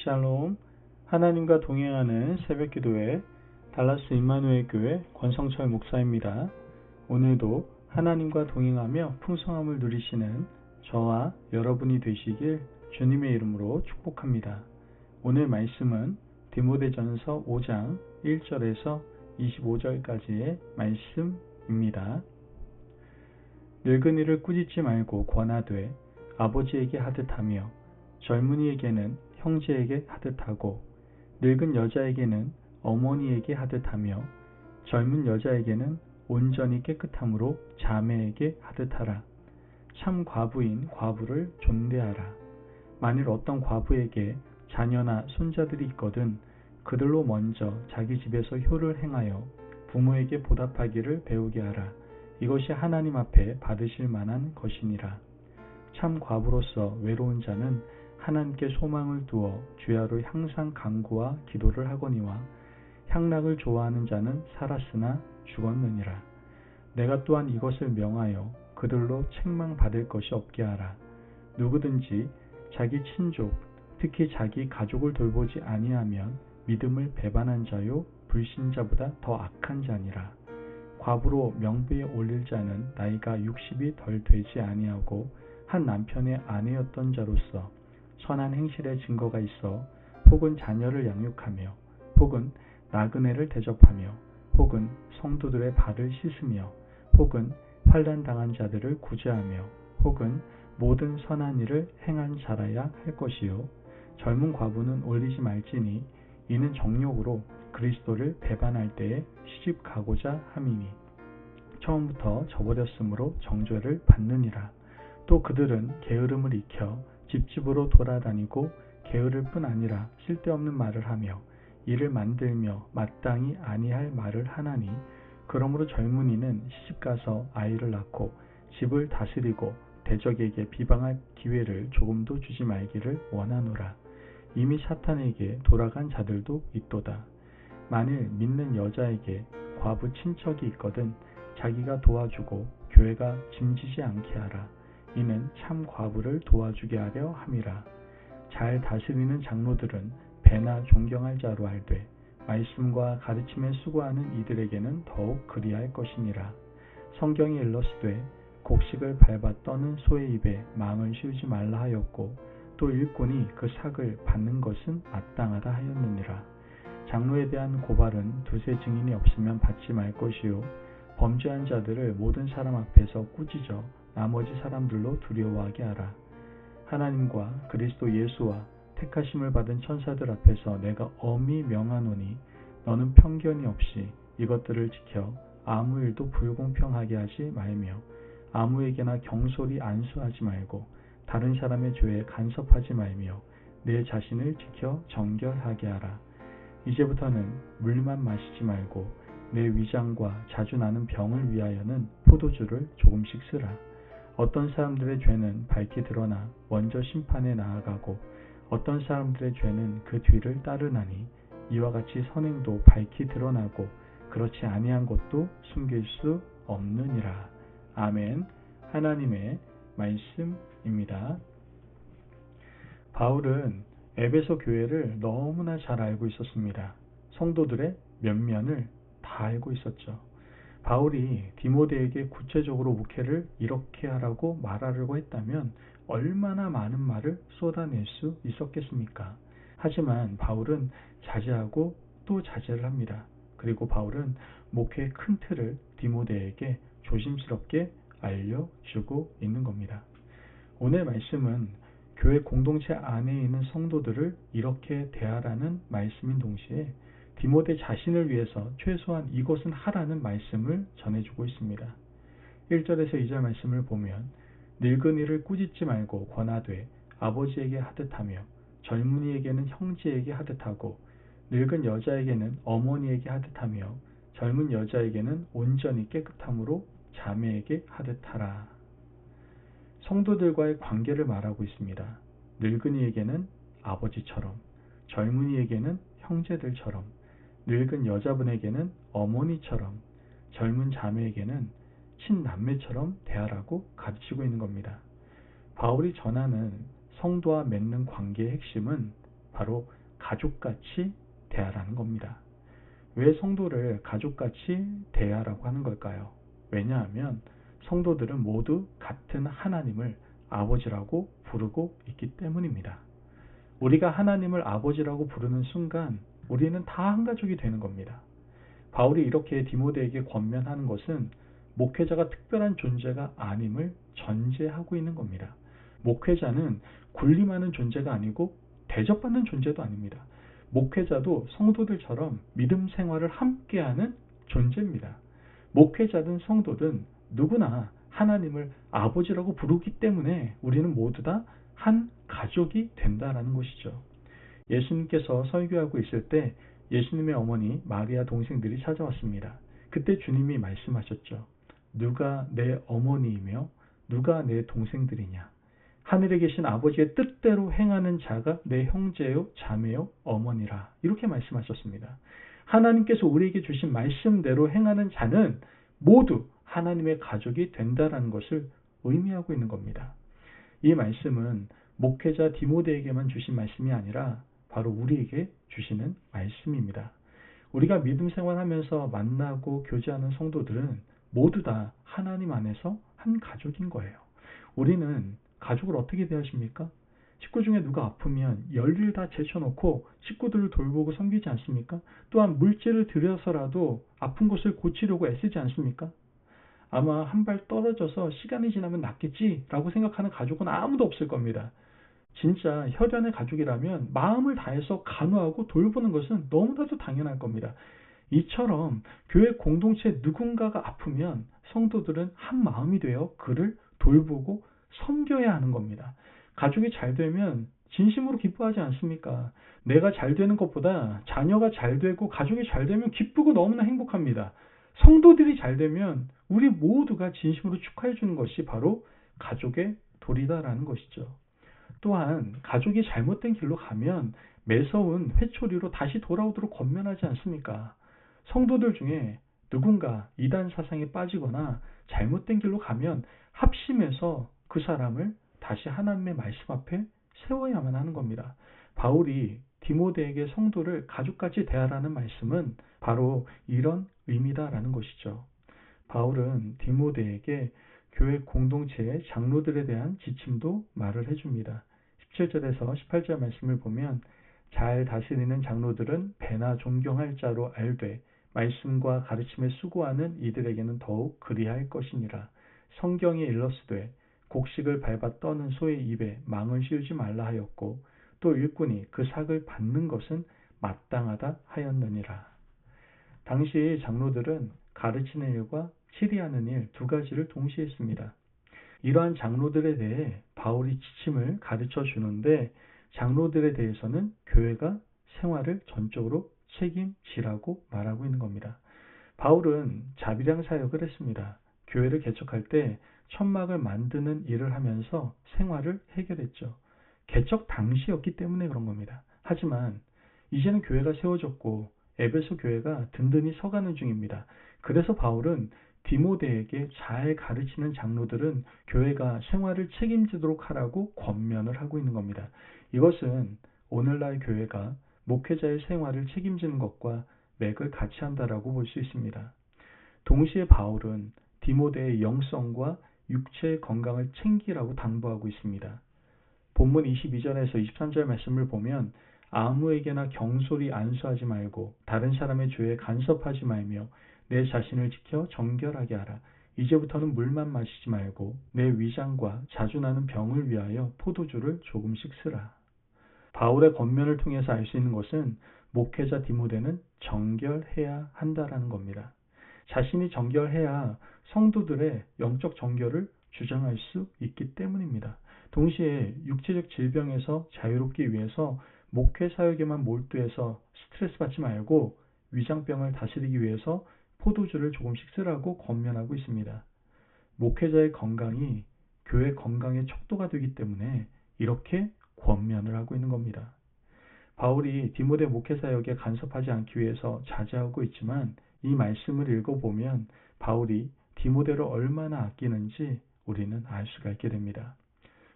샬롬, 하나님과 동행하는 새벽기도회 달라스 임마누엘 교회 권성철 목사입니다. 오늘도 하나님과 동행하며 풍성함을 누리시는 저와 여러분이 되시길 주님의 이름으로 축복합니다. 오늘 말씀은 디모데전서 5장 1절에서 25절까지의 말씀입니다. 늙은이를 꾸짖지 말고 권하되 아버지에게 하듯하며 젊은이에게는 형제에게 하듯하고 늙은 여자에게는 어머니에게 하듯하며 젊은 여자에게는 온전히 깨끗함으로 자매에게 하듯하라. 참 과부인 과부를 존대하라. 만일 어떤 과부에게 자녀나 손자들이 있거든 그들로 먼저 자기 집에서 효를 행하여 부모에게 보답하기를 배우게 하라. 이것이 하나님 앞에 받으실 만한 것이니라. 참 과부로서 외로운 자는 하나님께 소망을 두어 주야로 항상 간구와 기도를 하거니와 향락을 좋아하는 자는 살았으나 죽었느니라. 내가 또한 이것을 명하여 그들로 책망받을 것이 없게 하라. 누구든지 자기 친족, 특히 자기 가족을 돌보지 아니하면 믿음을 배반한 자요 불신자보다 더 악한 자니라. 과부로 명부에 올릴 자는 나이가 60이 덜 되지 아니하고 한 남편의 아내였던 자로서 선한 행실의 증거가 있어 혹은 자녀를 양육하며 혹은 나그네를 대접하며 혹은 성도들의 발을 씻으며 혹은 환난 당한 자들을 구제하며 혹은 모든 선한 일을 행한 자라야 할 것이요 젊은 과부는 올리지 말지니 이는 정욕으로 그리스도를 배반할 때에 시집 가고자 함이니 처음부터 저버렸으므로 정죄를 받느니라. 또 그들은 게으름을 익혀 집집으로 돌아다니고 게으를 뿐 아니라 쓸데없는 말을 하며 이를 만들며 마땅히 아니할 말을 하나니 그러므로 젊은이는 시집가서 아이를 낳고 집을 다스리고 대적에게 비방할 기회를 조금도 주지 말기를 원하노라. 이미 사탄에게 돌아간 자들도 있도다. 만일 믿는 여자에게 과부 친척이 있거든 자기가 도와주고 교회가 짐지지 않게 하라. 이는 참 과부를 도와주게 하려 함이라. 잘 다스리는 장로들은 배나 존경할 자로 알되 말씀과 가르침에 수고하는 이들에게는 더욱 그리할 것이니라. 성경이 일렀으되 곡식을 밟아 떠는 소의 입에 망을 씌우지 말라 하였고 또 일꾼이 그 삭을 받는 것은 마땅하다 하였느니라. 장로에 대한 고발은 두세 증인이 없으면 받지 말 것이요 범죄한 자들을 모든 사람 앞에서 꾸짖어 나머지 사람들로 두려워하게 하라. 하나님과 그리스도 예수와 택하심을 받은 천사들 앞에서 내가 엄히 명하노니 너는 편견이 없이 이것들을 지켜 아무 일도 불공평하게 하지 말며 아무에게나 경솔히 안수하지 말고 다른 사람의 죄에 간섭하지 말며 내 자신을 지켜 정결하게 하라. 이제부터는 물만 마시지 말고 내 위장과 자주 나는 병을 위하여는 포도주를 조금씩 쓰라. 어떤 사람들의 죄는 밝히 드러나 먼저 심판에 나아가고 어떤 사람들의 죄는 그 뒤를 따르나니 이와 같이 선행도 밝히 드러나고 그렇지 아니한 것도 숨길 수 없느니라. 아멘. 하나님의 말씀입니다. 바울은 에베소 교회를 너무나 잘 알고 있었습니다. 성도들의 면면을 다 알고 있었죠. 바울이 디모데에게 구체적으로 목회를 이렇게 하라고 말하려고 했다면 얼마나 많은 말을 쏟아낼 수 있었겠습니까? 하지만 바울은 자제하고 또 자제를 합니다. 그리고 바울은 목회의 큰 틀을 디모데에게 조심스럽게 알려주고 있는 겁니다. 오늘 말씀은 교회 공동체 안에 있는 성도들을 이렇게 대하라는 말씀인 동시에 디모데 자신을 위해서 최소한 이것은 하라는 말씀을 전해주고 있습니다. 1절에서 2절 말씀을 보면 늙은이를 꾸짖지 말고 권하되 아버지에게 하듯하며 젊은이에게는 형제에게 하듯하고 늙은 여자에게는 어머니에게 하듯하며 젊은 여자에게는 온전히 깨끗함으로 자매에게 하듯하라. 성도들과의 관계를 말하고 있습니다. 늙은이에게는 아버지처럼, 젊은이에게는 형제들처럼, 늙은 여자분에게는 어머니처럼, 젊은 자매에게는 친남매처럼 대하라고 가르치고 있는 겁니다. 바울이 전하는 성도와 맺는 관계의 핵심은 바로 가족같이 대하라는 겁니다. 왜 성도를 가족같이 대하라고 하는 걸까요? 왜냐하면 성도들은 모두 같은 하나님을 아버지라고 부르고 있기 때문입니다. 우리가 하나님을 아버지라고 부르는 순간 우리는 다 한 가족이 되는 겁니다. 바울이 이렇게 디모데에게 권면하는 것은 목회자가 특별한 존재가 아님을 전제하고 있는 겁니다. 목회자는 군림하는 존재가 아니고 대접받는 존재도 아닙니다. 목회자도 성도들처럼 믿음 생활을 함께하는 존재입니다. 목회자든 성도든 누구나 하나님을 아버지라고 부르기 때문에 우리는 모두 다 한 가족이 된다라는 것이죠. 예수님께서 설교하고 있을 때 예수님의 어머니 마리아 동생들이 찾아왔습니다. 그때 주님이 말씀하셨죠. 누가 내 어머니이며 누가 내 동생들이냐. 하늘에 계신 아버지의 뜻대로 행하는 자가 내 형제요 자매요 어머니라. 이렇게 말씀하셨습니다. 하나님께서 우리에게 주신 말씀대로 행하는 자는 모두 하나님의 가족이 된다는 것을 의미하고 있는 겁니다. 이 말씀은 목회자 디모데에게만 주신 말씀이 아니라 바로 우리에게 주시는 말씀입니다. 우리가 믿음 생활하면서 만나고 교제하는 성도들은 모두 다 하나님 안에서 한 가족인 거예요. 우리는 가족을 어떻게 대하십니까? 식구 중에 누가 아프면 열일 다 제쳐놓고 식구들을 돌보고 섬기지 않습니까? 또한 물질을 들여서라도 아픈 곳을 고치려고 애쓰지 않습니까? 아마 한 발 떨어져서 시간이 지나면 낫겠지라고 생각하는 가족은 아무도 없을 겁니다. 진짜 혈연의 가족이라면 마음을 다해서 간호하고 돌보는 것은 너무나도 당연할 겁니다. 이처럼 교회 공동체 누군가가 아프면 성도들은 한 마음이 되어 그를 돌보고 섬겨야 하는 겁니다. 가족이 잘 되면 진심으로 기뻐하지 않습니까? 내가 잘 되는 것보다 자녀가 잘 되고 가족이 잘 되면 기쁘고 너무나 행복합니다. 성도들이 잘 되면 우리 모두가 진심으로 축하해 주는 것이 바로 가족의 도리다라는 것이죠. 또한 가족이 잘못된 길로 가면 매서운 회초리로 다시 돌아오도록 권면하지 않습니까? 성도들 중에 누군가 이단 사상에 빠지거나 잘못된 길로 가면 합심해서 그 사람을 다시 하나님의 말씀 앞에 세워야만 하는 겁니다. 바울이 디모데에게 성도를 가족같이 대하라는 말씀은 바로 이런 의미다라는 것이죠. 바울은 디모데에게 교회 공동체의 장로들에 대한 지침도 말을 해줍니다. 17절에서 18절 말씀을 보면 잘 다스리는 장로들은 배나 존경할 자로 알되 말씀과 가르침에 수고하는 이들에게는 더욱 그리할 것이니라. 성경에 일렀으되 곡식을 밟아 떠는 소의 입에 망을 씌우지 말라 하였고 또 일꾼이 그 삭을 받는 것은 마땅하다 하였느니라. 당시 장로들은 가르치는 일과 치리하는 일 두 가지를 동시에 했습니다. 이러한 장로들에 대해 바울이 지침을 가르쳐 주는데 장로들에 대해서는 교회가 생활을 전적으로 책임지라고 말하고 있는 겁니다. 바울은 자비량 사역을 했습니다. 교회를 개척할 때 천막을 만드는 일을 하면서 생활을 해결했죠. 개척 당시였기 때문에 그런 겁니다. 하지만 이제는 교회가 세워졌고 에베소 교회가 든든히 서가는 중입니다. 그래서 바울은 디모데에게 잘 가르치는 장로들은 교회가 생활을 책임지도록 하라고 권면을 하고 있는 겁니다. 이것은 오늘날 교회가 목회자의 생활을 책임지는 것과 맥을 같이 한다라고 볼 수 있습니다. 동시에 바울은 디모데의 영성과 육체의 건강을 챙기라고 당부하고 있습니다. 본문 22절에서 23절 말씀을 보면 아무에게나 경솔히 안수하지 말고 다른 사람의 죄에 간섭하지 말며 내 자신을 지켜 정결하게 하라. 이제부터는 물만 마시지 말고 내 위장과 자주 나는 병을 위하여 포도주를 조금씩 쓰라. 바울의 권면을 통해서 알 수 있는 것은 목회자 디모데는 정결해야 한다라는 겁니다. 자신이 정결해야 성도들의 영적 정결을 주장할 수 있기 때문입니다. 동시에 육체적 질병에서 자유롭기 위해서 목회 사역에만 몰두해서 스트레스 받지 말고 위장병을 다스리기 위해서 포도주를 조금씩 쓰라고 권면하고 있습니다. 목회자의 건강이 교회 건강의 척도가 되기 때문에 이렇게 권면을 하고 있는 겁니다. 바울이 디모데 목회 사역에 간섭하지 않기 위해서 자제하고 있지만 이 말씀을 읽어보면 바울이 디모데를 얼마나 아끼는지 우리는 알 수가 있게 됩니다.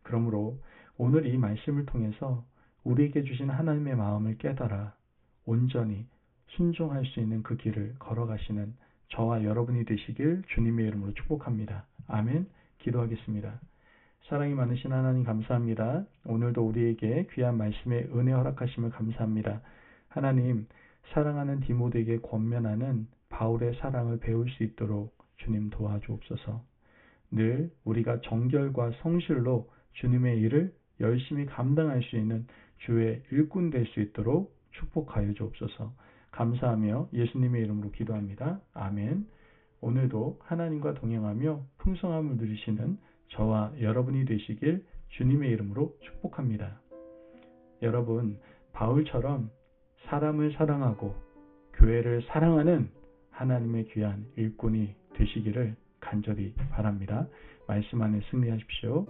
그러므로 오늘 이 말씀을 통해서 우리에게 주신 하나님의 마음을 깨달아 온전히 순종할 수 있는 그 길을 걸어가시는 저와 여러분이 되시길 주님의 이름으로 축복합니다. 아멘. 기도하겠습니다. 사랑이 많으신 하나님 감사합니다. 오늘도 우리에게 귀한 말씀의 은혜 허락하심을 감사합니다. 하나님, 사랑하는 디모데에게 권면하는 바울의 사랑을 배울 수 있도록 주님 도와주옵소서. 늘 우리가 정결과 성실로 주님의 일을 열심히 감당할 수 있는 주의 일꾼 될 수 있도록 축복하여 주옵소서. 감사하며 예수님의 이름으로 기도합니다. 아멘. 오늘도 하나님과 동행하며 풍성함을 누리시는 저와 여러분이 되시길 주님의 이름으로 축복합니다. 여러분, 바울처럼 사람을 사랑하고 교회를 사랑하는 하나님의 귀한 일꾼이 되시기를 간절히 바랍니다. 말씀 안에 승리하십시오.